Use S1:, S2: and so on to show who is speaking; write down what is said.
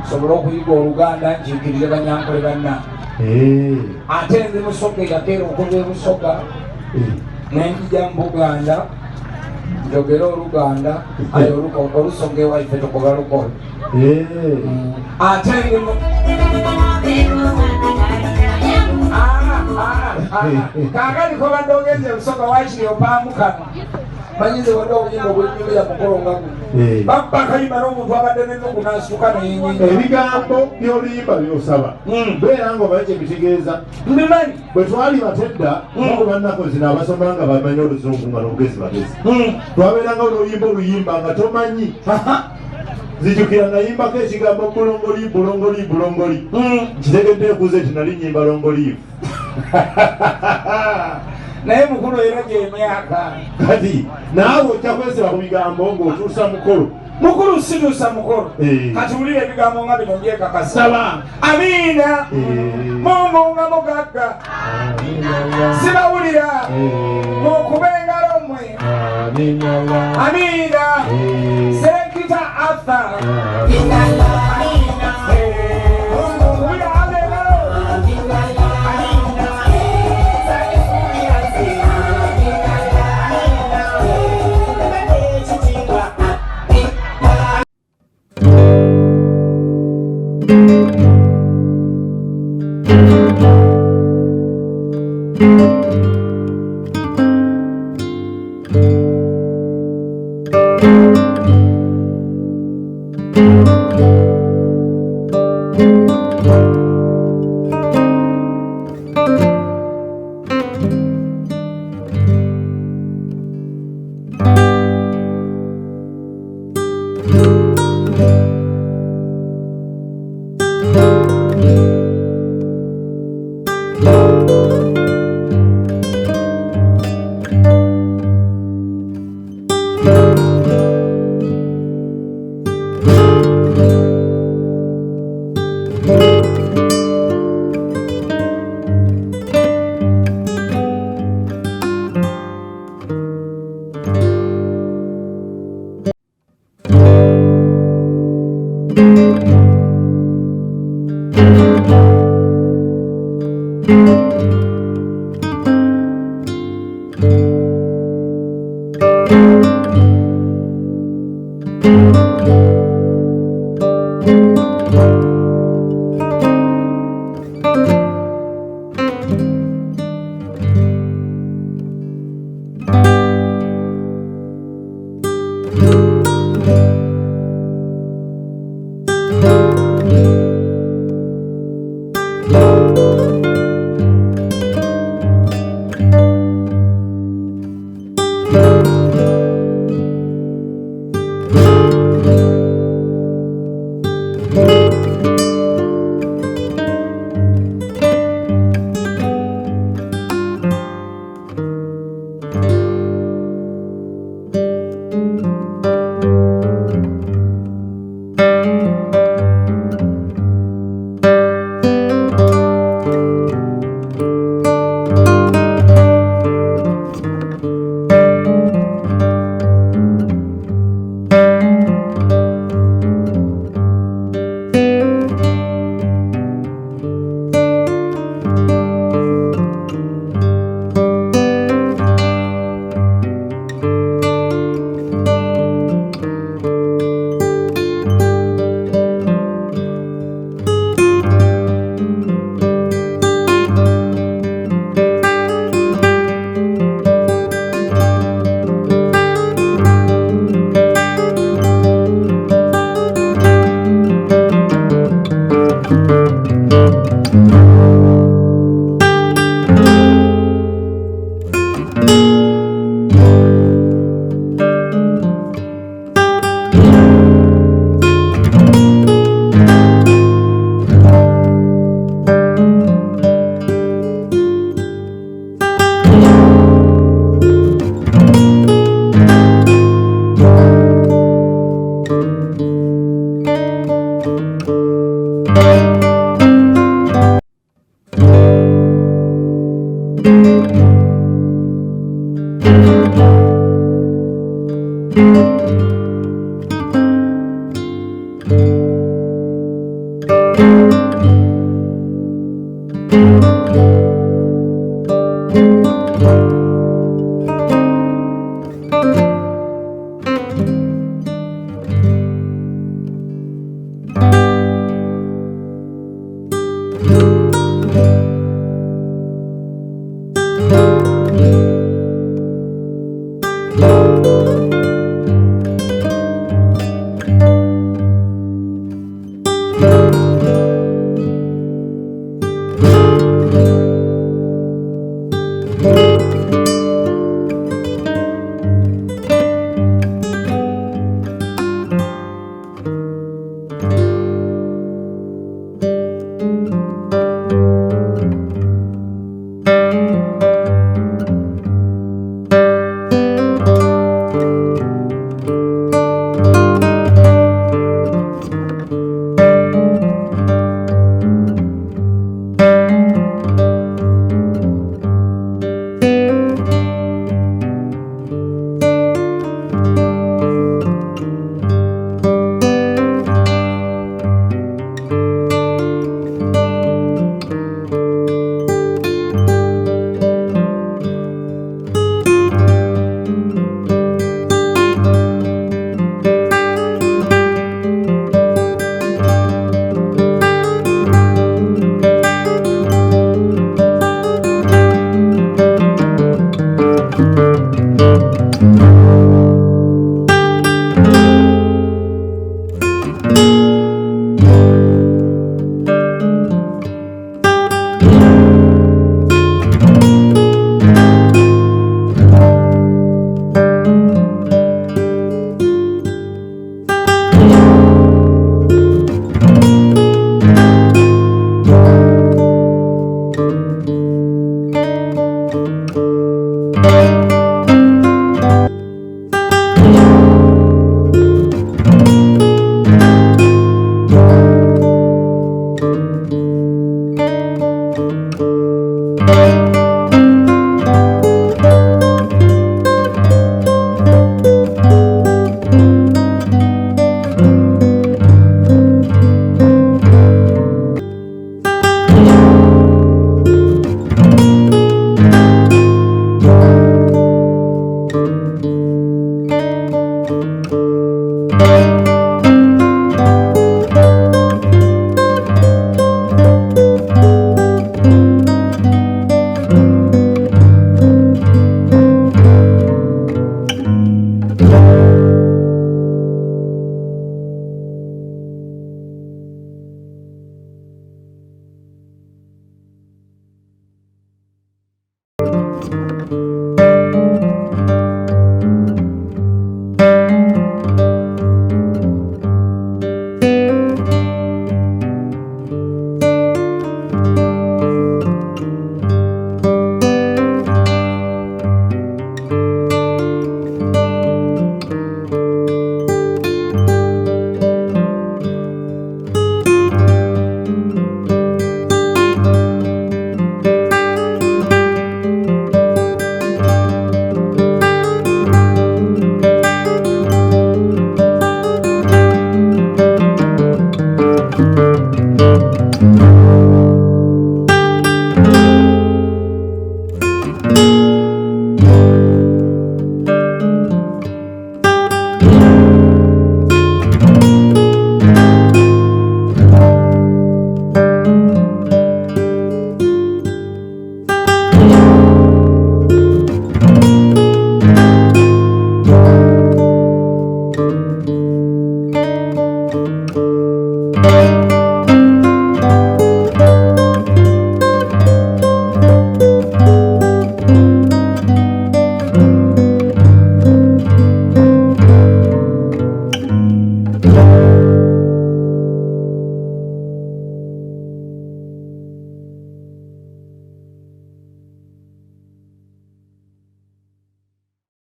S1: sobola okuyiga Oluganda njiikirire Banyankole banna. Ate nze Musoga yakeera okuva e Busoga nenjija mu Buganda njogera Oluganda aye Olusoga ewaife tukola Lukola. Ate kaakali ko badde ogenze Busoga waakiri opaamu kano manyize wadde obuyimba obwennyumira mukolonga guno babba kayimba n'omuntu abadde n'ennuku n'asituka neyenyenye
S2: ebigambo by'oluyimba by'osaba beera nga obaye kyebitegeeza
S1: mbimanyi
S2: bwe twali batedda nabo bannako zino abasoma nga bamanyi oluzungu nga n'ogezi bagezi twabeeranga oluyimba nga tomanyi zijjukira nayimbako ekigambo bulongoli kitegedde ekuze nti nali nyimba longoliivu naye mukulu era gy'emyaka kati naawe ojja kwesiba ku bigambo ng'otuusa mukulu situusa mukolo kati wulira ebigambo nga bino byekakasaba amiina mungu nga mugagga sibawulira mukuba engalo mmwe amiina serekita Arthur Thank you.